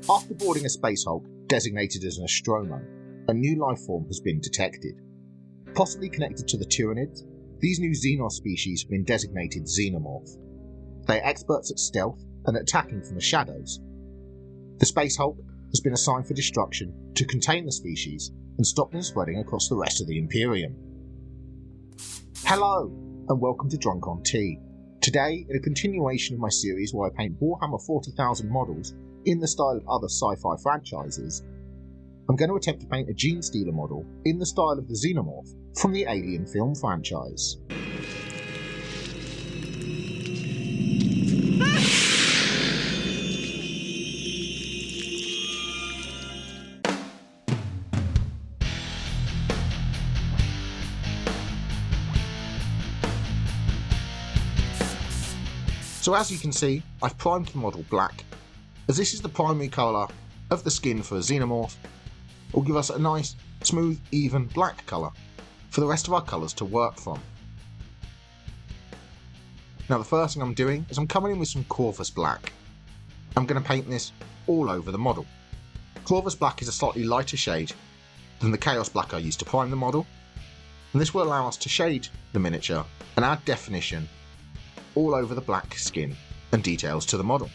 After boarding a Space Hulk designated as an Nostromo, a new life form has been detected. Possibly connected to the Tyranids, these new Xenomorph species have been designated Xenomorph. They are experts at stealth and at attacking from the shadows. The Space Hulk has been assigned for destruction to contain the species and stop them spreading across the rest of the Imperium. Hello, and welcome to Drunk on Tea. Today, in a continuation of my series where I paint Warhammer 40,000 models in the style of other sci-fi franchises, I'm going to attempt to paint a Genestealer model in the style of the Xenomorph from the Alien film franchise. So as you can see, I've primed the model black, as this is the primary colour of the skin for a Xenomorph. It will give us a nice, smooth, even black colour for the rest of our colours to work from. Now the first thing I'm doing is I'm coming in with some Corvus black. I'm going to paint this all over the model. Corvus black is a slightly lighter shade than the Chaos black I used to prime the model, and this will allow us to shade the miniature and add definition all over the black skin and details to the model.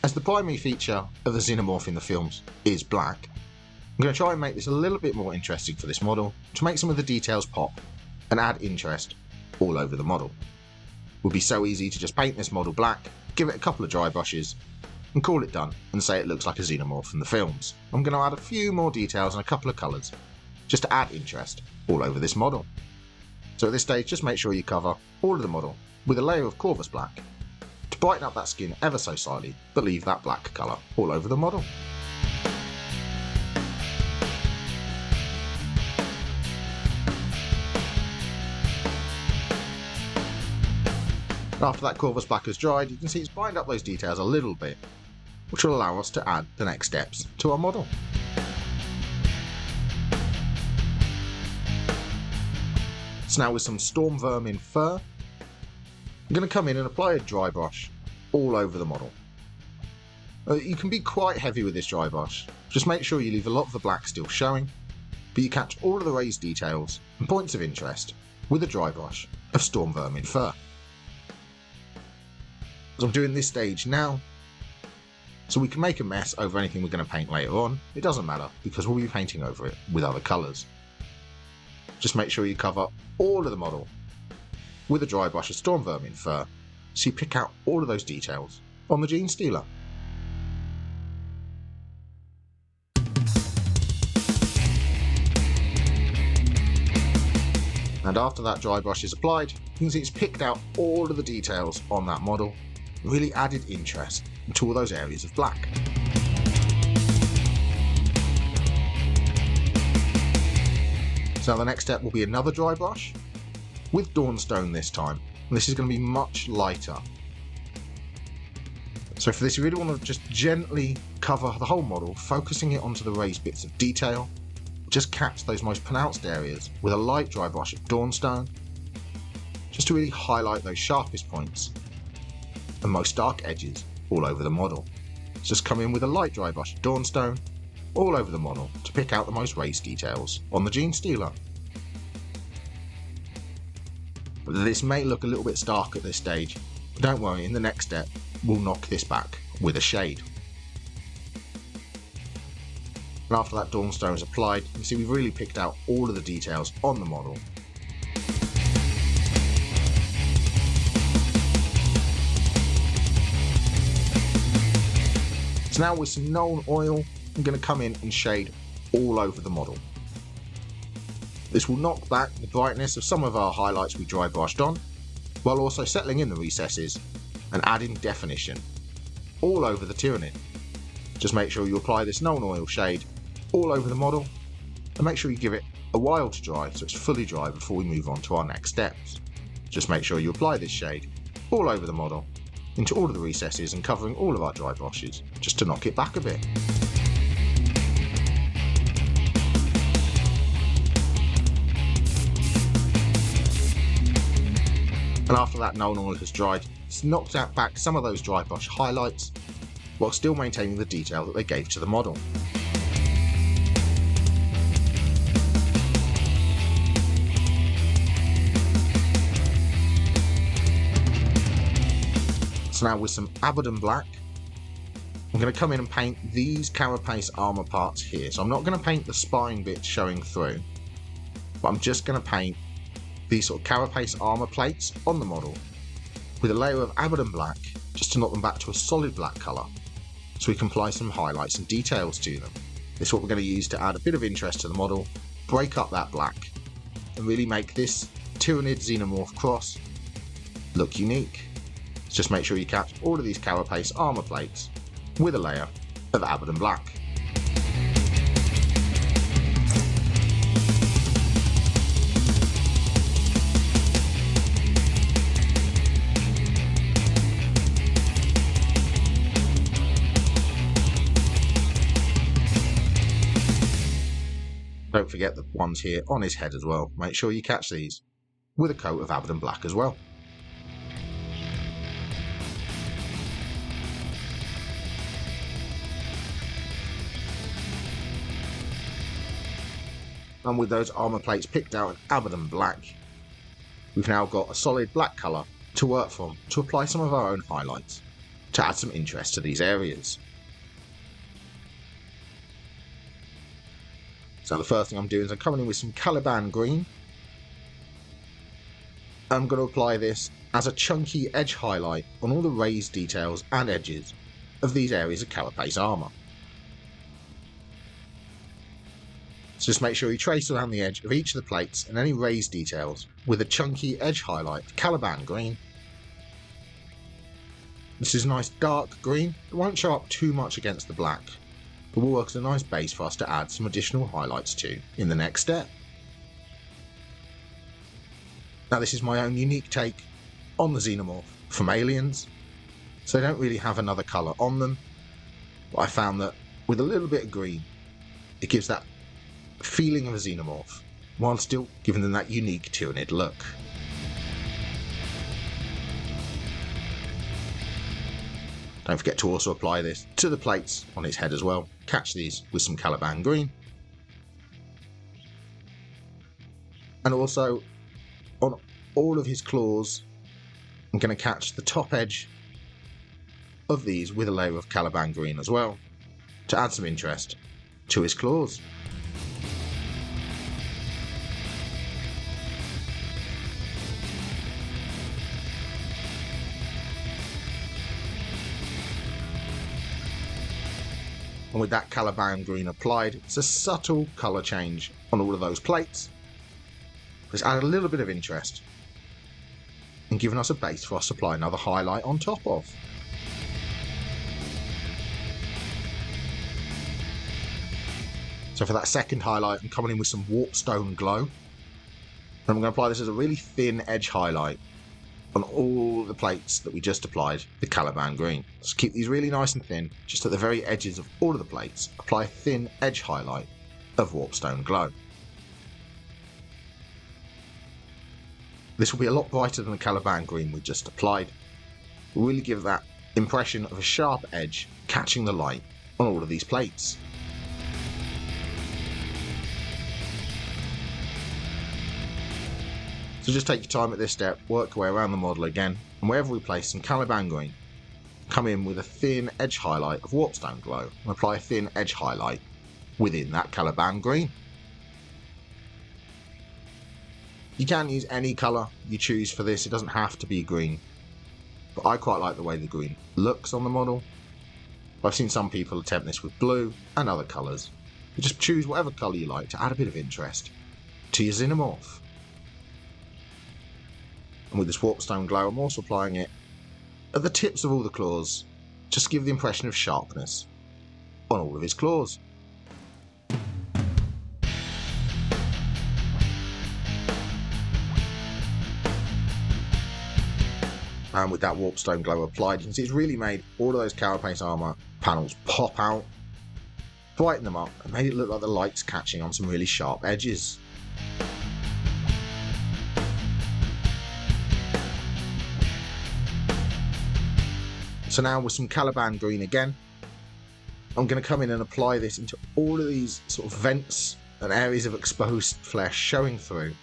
As the primary feature of the Xenomorph in the films is black, I'm going to try and make this a little bit more interesting for this model to make some of the details pop and add interest all over the model. It would be so easy to just paint this model black, give it a couple of dry brushes and call it done and say it looks like a Xenomorph from the films. I'm going to add a few more details and a couple of colours just to add interest all over this model. So at this stage, just make sure you cover all of the model with a layer of Corvus black to brighten up that skin ever so slightly, but leave that black colour all over the model. After that Corvus black has dried, you can see it's brightened up those details a little bit, which will allow us to add the next steps to our model. So now with some Storm Vermin fur, I'm going to come in and apply a dry brush all over the model. You can be quite heavy with this dry brush, just make sure you leave a lot of the black still showing, but you catch all of the raised details and points of interest with a dry brush of Storm Vermin fur. As I'm doing this stage now, so we can make a mess over anything we're going to paint later on, it doesn't matter because we'll be painting over it with other colours. Just make sure you cover all of the model with a dry brush of Storm Vermin fur, so you pick out all of those details on the Genestealer. And after that dry brush is applied, you can see it's picked out all of the details on that model, really added interest into all those areas of black. So the next step will be another dry brush, with Dawnstone this time, and this is going to be much lighter. So for this you really want to just gently cover the whole model, focusing it onto the raised bits of detail. Just catch those most pronounced areas with a light dry brush of Dawnstone, just to really highlight those sharpest points and most dark edges all over the model. Just come in with a light dry brush of Dawnstone all over the model to pick out the most raised details on the Genestealer. This may look a little bit stark at this stage, but don't worry, in the next step we'll knock this back with a shade. And after that Dawnstone is applied, you can see we've really picked out all of the details on the model. So now with some Nuln Oil, I'm going to come in and shade all over the model. This will knock back the brightness of some of our highlights we dry brushed on, while also settling in the recesses and adding definition all over the Tyranid. Just make sure you apply this Nuln Oil shade all over the model, and make sure you give it a while to dry so it's fully dry before we move on to our next steps. Just make sure you apply this shade all over the model, into all of the recesses and covering all of our dry brushes, just to knock it back a bit. And after that Nuln Oil has dried, it's knocked out back some of those dry brush highlights while still maintaining the detail that they gave to the model. So now with some Abaddon Black, I'm going to come in and paint these Carapace armour parts here. So I'm not going to paint the spine bit showing through, but I'm just going to paint these sort of Carapace armour plates on the model with a layer of Abaddon Black just to knock them back to a solid black colour so we can apply some highlights and details to them. This is what we're going to use to add a bit of interest to the model, break up that black, and really make this Tyranid Xenomorph cross look unique. So just make sure you catch all of these Carapace armour plates with a layer of Abaddon Black. Don't forget the ones here on his head as well. Make sure you catch these with a coat of Abaddon Black as well. And with those armour plates picked out in Abaddon Black, we've now got a solid black colour to work from to apply some of our own highlights to add some interest to these areas. So the first thing I'm doing is I'm coming in with some Caliban Green. I'm going to apply this as a chunky edge highlight on all the raised details and edges of these areas of Carapace armour. So just make sure you trace around the edge of each of the plates and any raised details with a chunky edge highlight, Caliban Green. This is a nice dark green. It won't show up too much against the black, but will work as a nice base for us to add some additional highlights to in the next step. Now this is my own unique take on the Xenomorph from Aliens, so they don't really have another colour on them, but I found that with a little bit of green it gives that feeling of a Xenomorph while still giving them that unique Tyranid look. Don't forget to also apply this to the plates on his head as well. Catch these with some Caliban Green. And also on all of his claws, I'm going to catch the top edge of these with a layer of Caliban Green as well to add some interest to his claws. And with that Caliban Green applied, it's a subtle colour change on all of those plates. It's added a little bit of interest and given us a base for us to apply another highlight on top of. So for that second highlight, I'm coming in with some Warpstone Glow. And I'm going to apply this as a really thin edge highlight on all the plates that we just applied the Caliban Green. Just keep these really nice and thin, just at the very edges of all of the plates. Apply a thin edge highlight of Warpstone Glow. This will be a lot brighter than the Caliban Green we just applied. It will really give that impression of a sharp edge catching the light on all of these plates. So just take your time at this step, work your way around the model again, and wherever we place some Caliban Green, come in with a thin edge highlight of Warpstone Glow and apply a thin edge highlight within that Caliban Green. You can use any colour you choose for this, it doesn't have to be green, but I quite like the way the green looks on the model. I've seen some people attempt this with blue and other colours. You just choose whatever colour you like to add a bit of interest to your Xenomorph. And with this Warpstone Glow, I'm also applying it at the tips of all the claws, just to give the impression of sharpness on all of his claws. And with that Warpstone Glow applied, you can see it's really made all of those Carapace armour panels pop out, brighten them up, and made it look like the light's catching on some really sharp edges. So now with some Caliban green again, I'm going to come in and apply this into all of these sort of vents and areas of exposed flesh showing through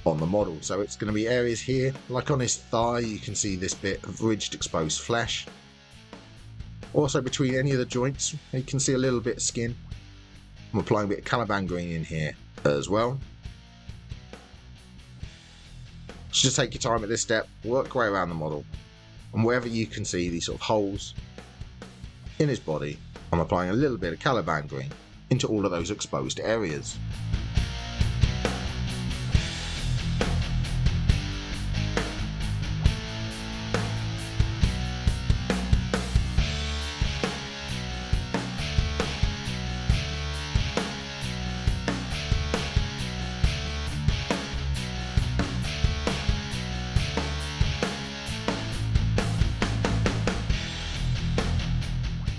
on the model. So it's going to be areas here, like on his thigh, you can see this bit of ridged exposed flesh. Also between any of the joints, you can see a little bit of skin. I'm applying a bit of Caliban green in here as well. So just take your time at this step, work your way around the model, and wherever you can see these sort of holes in his body, I'm applying a little bit of Caliban green into all of those exposed areas.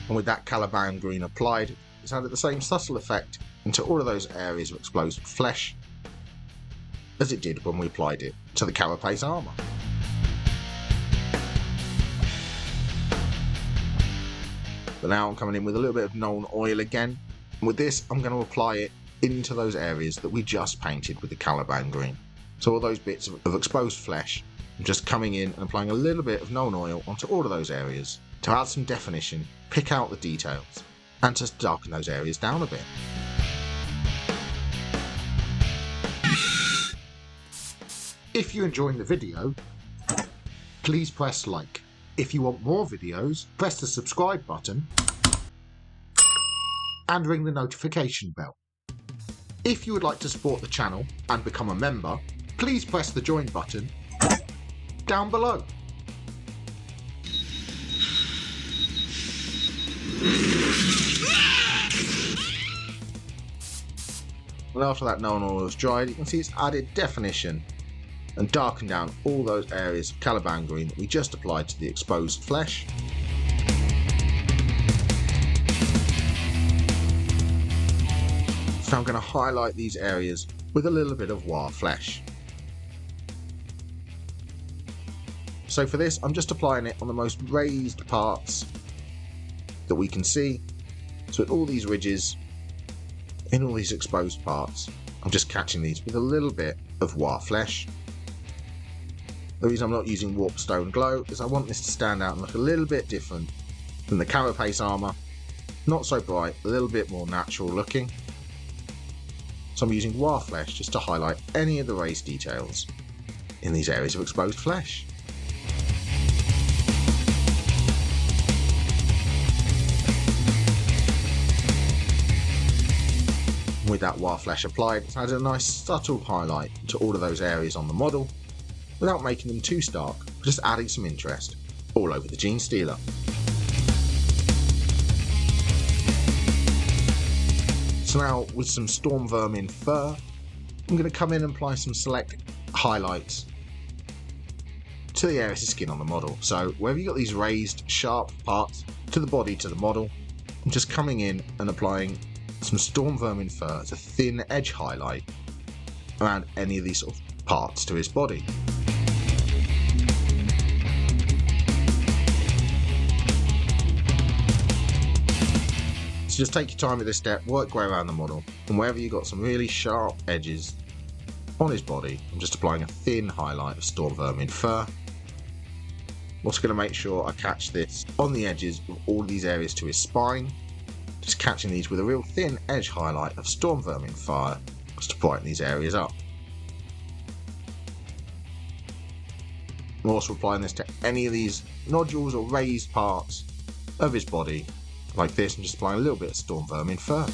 And with that Caliban green applied, it's added the same subtle effect into all of those areas of exposed flesh as it did when we applied it to the Carapace armour. But now I'm coming in with a little bit of known oil again, and with this I'm going to apply it into those areas that we just painted with the Caliban green. So all those bits of exposed flesh, I'm just coming in and applying a little bit of known oil onto all of those areas to add some definition, pick out the details, and to darken those areas down a bit. If you're enjoying the video, please press like. If you want more videos, press the subscribe button and ring the notification bell. If you would like to support the channel and become a member, please press the join button down below. And after that known oil is dried, you can see it's added definition and darkened down all those areas of Caliban green that we just applied to the exposed flesh. So I'm going to highlight these areas with a little bit of War flesh. So for this, I'm just applying it on the most raised parts that we can see. So at all these ridges, in all these exposed parts, I'm just catching these with a little bit of War flesh. The reason I'm not using Warp Stone Glow is I want this to stand out and look a little bit different than the Carapace armour. Not so bright, a little bit more natural looking. So I'm using War flesh just to highlight any of the raised details in these areas of exposed flesh. With that War flesh applied, it's added a nice subtle highlight to all of those areas on the model without making them too stark, but just adding some interest all over the Genestealer. So now with some Storm Vermin fur, I'm going to come in and apply some select highlights to the areas of skin on the model. So wherever you've got these raised sharp parts to the body to the model, I'm just coming in and applying some Storm Vermin fur as a thin edge highlight around any of these sort of parts to his body. So just take your time with this step, work your way around the model, and wherever you've got some really sharp edges on his body, I'm just applying a thin highlight of Storm Vermin fur. I'm also going to make sure I catch this on the edges of all these areas to his spine. Just catching these with a real thin edge highlight of Storm Vermin fire just to brighten these areas up. I'm also applying this to any of these nodules or raised parts of his body like this. I'm just applying a little bit of Storm Vermin fur.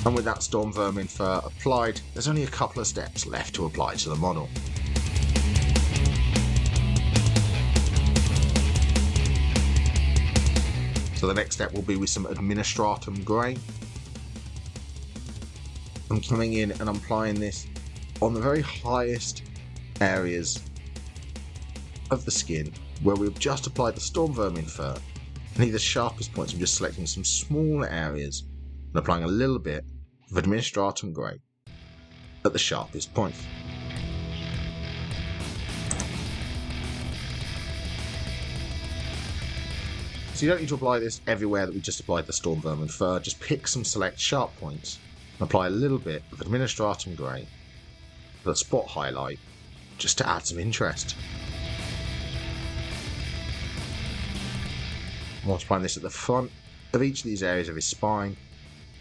And with that Storm Vermin fur applied, there's only a couple of steps left to apply to the model. So the next step will be with some Administratum Grey. I'm coming in and I'm applying this on the very highest areas of the skin where we've just applied the Storm Vermin fur. And here the sharpest points, I'm just selecting some smaller areas and applying a little bit of Administratum Grey at the sharpest point. So you don't need to apply this everywhere that we just applied the Storm Vermin fur, just pick some select sharp points and apply a little bit of Administratum Grey for the spot highlight, just to add some interest. Multiplying this at the front of each of these areas of his spine,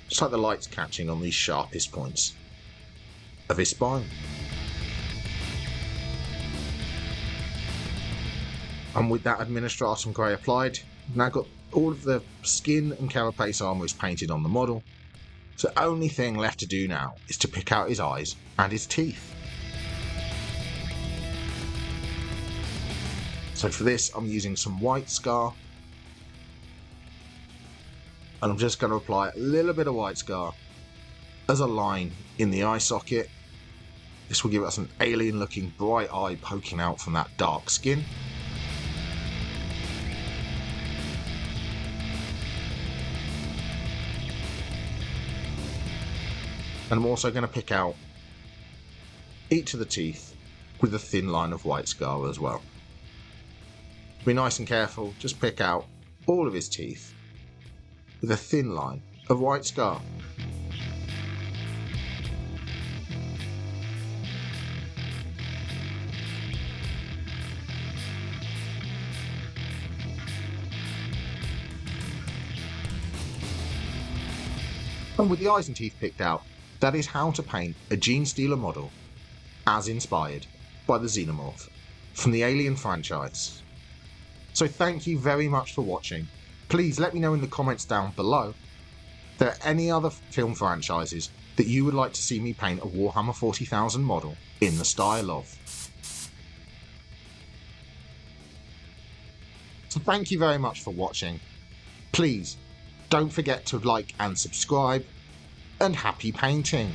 just like the light's catching on these sharpest points of his spine. And with that Administratum Grey applied, now got all of the skin and carapace armour is painted on the model, so the only thing left to do now is to pick out his eyes and his teeth. So for this I'm using some white scar, and I'm just going to apply a little bit of white scar as a line in the eye socket. This will give us an alien looking bright eye poking out from that dark skin. And I'm also going to pick out each of the teeth with a thin line of white scar as well. Be nice and careful, just pick out all of his teeth with a thin line of white scar. And with the eyes and teeth picked out, that is how to paint a Genestealer model as inspired by the Xenomorph from the Alien franchise. So thank you very much for watching. Please let me know in the comments down below if there are any other film franchises that you would like to see me paint a Warhammer 40,000 model in the style of. So thank you very much for watching. Please don't forget to like and subscribe, and happy painting!